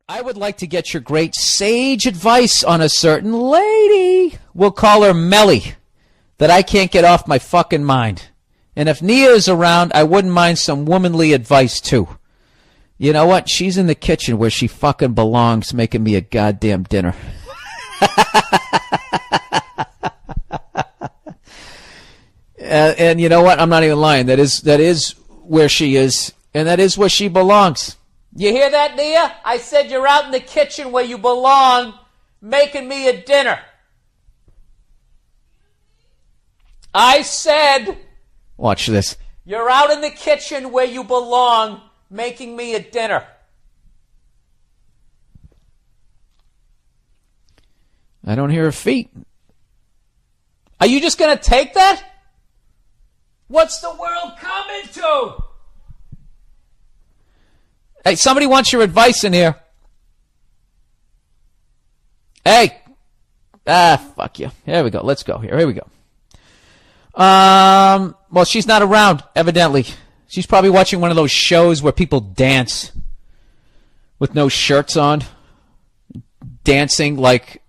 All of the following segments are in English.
I would like to get your great sage advice on a certain lady. We'll call her Melly, that I can't get off my fucking mind. And if Nia is around, I wouldn't mind some womanly advice, too. You know what? She's in the kitchen where she fucking belongs, making me a goddamn dinner. And you know what? I'm not even lying. That is where she is, and that is where she belongs. You hear that, Nia? I said you're out in the kitchen where you belong, making me a dinner. I said... Watch this. You're out in the kitchen where you belong, making me a dinner. I don't hear her feet. Are you just going to take that? What's the world coming to? Hey, somebody wants your advice in here. Hey. Fuck you. Here we go. Let's go here. Here we go. Well, she's not around, evidently. She's probably watching one of those shows where people dance with no shirts on. Dancing like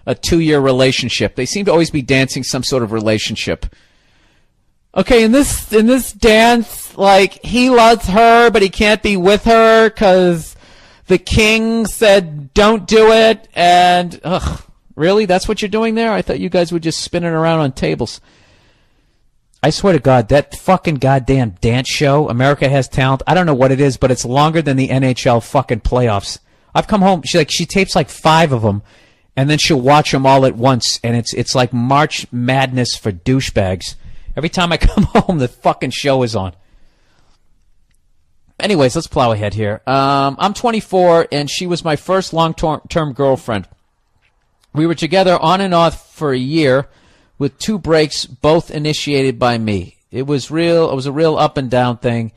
a 2-year relationship. They seem to always be dancing some sort of relationship. Okay, in this dance, like, he loves her, but he can't be with her because the king said don't do it, and, really? That's what you're doing there? I thought you guys were just spinning around on tables. I swear to God, that fucking goddamn dance show, America Has Talent, I don't know what it is, but it's longer than the NHL fucking playoffs. I've come home, she tapes like 5 of them, and then she'll watch them all at once, and it's like March Madness for douchebags. Every time I come home, the fucking show is on. Anyways, let's plow ahead here. I'm 24, and she was my first long-term girlfriend. We were together on and off for a year, with 2 breaks, both initiated by me. It was a real up and down thing,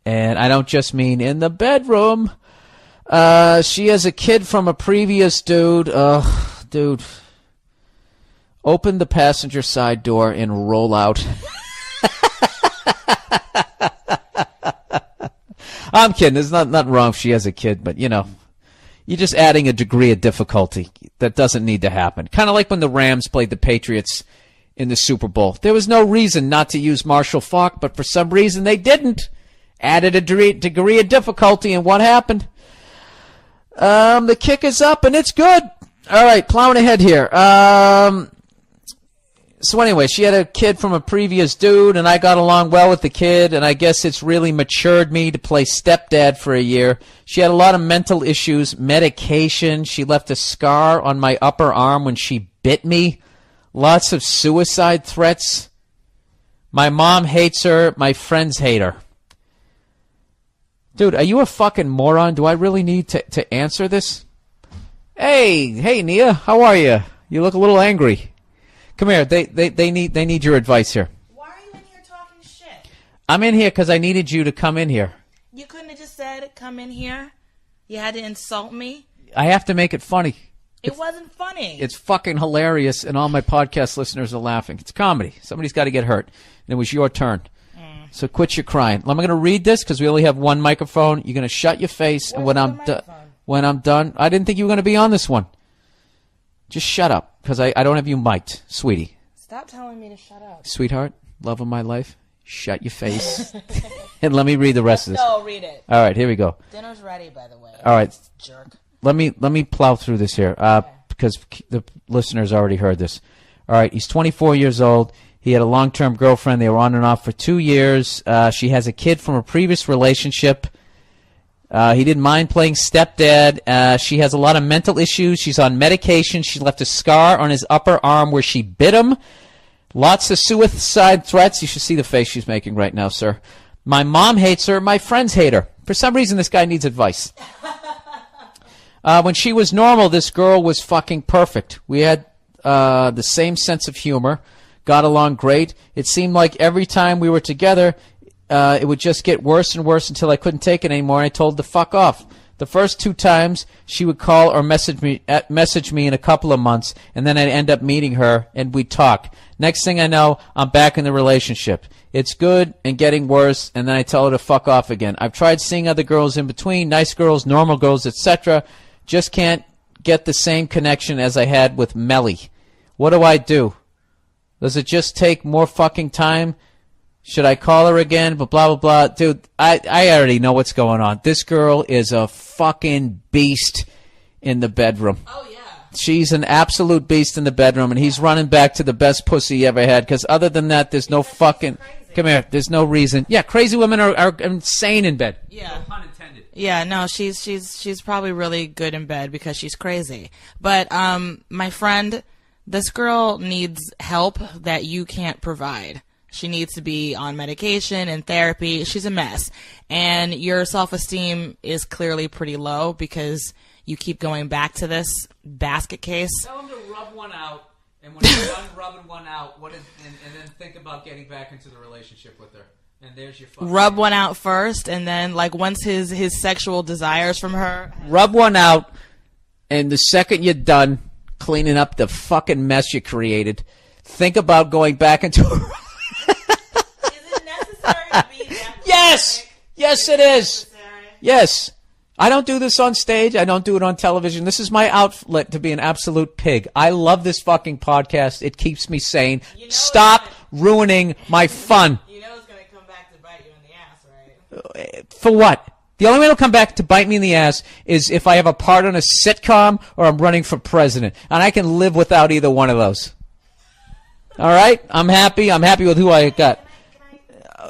and I don't just mean in the bedroom. She has a kid from a previous dude. Dude. Open the passenger side door and roll out. I'm kidding. There's nothing wrong if she has a kid, but, you know, you're just adding a degree of difficulty that doesn't need to happen. Kind of like when the Rams played the Patriots in the Super Bowl. There was no reason not to use Marshall Faulk, but for some reason they didn't. Added a degree of difficulty, and what happened? The kick is up, and it's good. All right, plowing ahead here. So anyway, she had a kid from a previous dude, and I got along well with the kid, and I guess it's really matured me to play stepdad for a year. She had a lot of mental issues, medication. She left a scar on my upper arm when she bit me. Lots of suicide threats. My mom hates her. My friends hate her. Dude, are you a fucking moron? Do I really need to answer this? Hey, Nia, how are you? You look a little angry. Come here. They need your advice here. Why are you in here talking shit? I'm in here because I needed you to come in here. You couldn't have just said, come in here? You had to insult me? I have to make it funny. It wasn't funny. It's fucking hilarious, and all my podcast listeners are laughing. It's comedy. Somebody's got to get hurt. And it was your turn. So quit your crying. I'm going to read this because we only have one microphone. You're going to shut your face, and when I'm done, I didn't think you were going to be on this one. Just shut up, because I don't have you mic'd, sweetie. Stop telling me to shut up. Sweetheart, love of my life, shut your face. And let me read the rest of this. No, read it. All right, here we go. Dinner's ready, by the way. All right. Jerk. Let me plow through this here, because the listeners already heard this. All right, he's 24 years old. He had a long-term girlfriend. They were on and off for 2 years. She has a kid from a previous relationship. He didn't mind playing stepdad. She has a lot of mental issues. She's on medication. She left a scar on his upper arm where she bit him. Lots of suicide threats. You should see the face she's making right now, sir. My mom hates her. My friends hate her. For some reason, this guy needs advice. When she was normal, this girl was fucking perfect. We had the same sense of humor. Got along great. It seemed like every time we were together, it would just get worse and worse until I couldn't take it anymore, and I told her to fuck off. The first 2 times, she would call or message me in a couple of months, and then I'd end up meeting her, and we'd talk. Next thing I know, I'm back in the relationship. It's good and getting worse, and then I tell her to fuck off again. I've tried seeing other girls in between, nice girls, normal girls, etc., Just can't get the same connection as I had with Melly. What do I do? Does it just take more fucking time? Should I call her again? But blah, blah, blah. Dude, I already know what's going on. This girl is a fucking beast in the bedroom. Oh, yeah. She's an absolute beast in the bedroom, and he's running back to the best pussy he ever had, because other than that, there's no fucking... Come here. There's no reason. Yeah, crazy women are insane in bed. Yeah. No pun intended. Yeah, no, she's probably really good in bed because she's crazy. But my friend, this girl needs help that you can't provide. She needs to be on medication and therapy. She's a mess. And your self-esteem is clearly pretty low because you keep going back to this basket case. Tell him to rub one out, and when you're done rubbing one out, and then think about getting back into the relationship with her. And there's your fucking... Rub one out first, and then, like, once his sexual desires from her... Rub one out, and the second you're done cleaning up the fucking mess you created, think about going back into... Is it necessary to be that Yes! romantic? Yes, it is. Necessary? Yes. I don't do this on stage. I don't do it on television. This is my outlet to be an absolute pig. I love this fucking podcast. It keeps me sane. You know Stop it's ruining my fun. You know it's going to come back to bite you in the ass, right? For what? The only way it'll come back to bite me in the ass is if I have a part on a sitcom or I'm running for president. And I can live without either one of those. All right? I'm happy. I'm happy with who I got.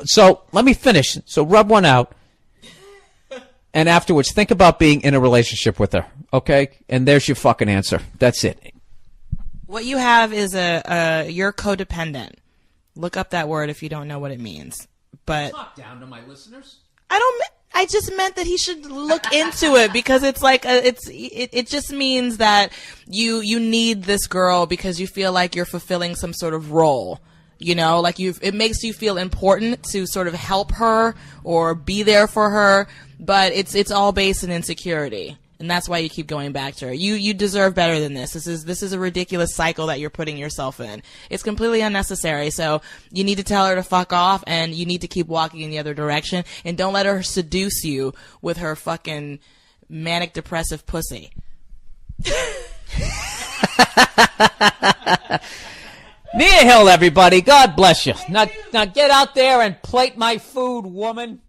So let me finish. So rub one out. And afterwards, think about being in a relationship with her, okay? And there's your fucking answer. That's it. What you have is you're codependent. Look up that word if you don't know what it means. But Talk down to my listeners. I just meant that he should look into it because it's like it just means that you need this girl because you feel like you're fulfilling some sort of role. You know, like it makes you feel important to sort of help her or be there for her, but it's all based in insecurity. And that's why you keep going back to her. You deserve better than this. This is a ridiculous cycle that you're putting yourself in. It's completely unnecessary. So you need to tell her to fuck off and you need to keep walking in the other direction and don't let her seduce you with her fucking manic depressive pussy. Nia Hill, everybody. God bless you. Now get out there and plate my food, woman.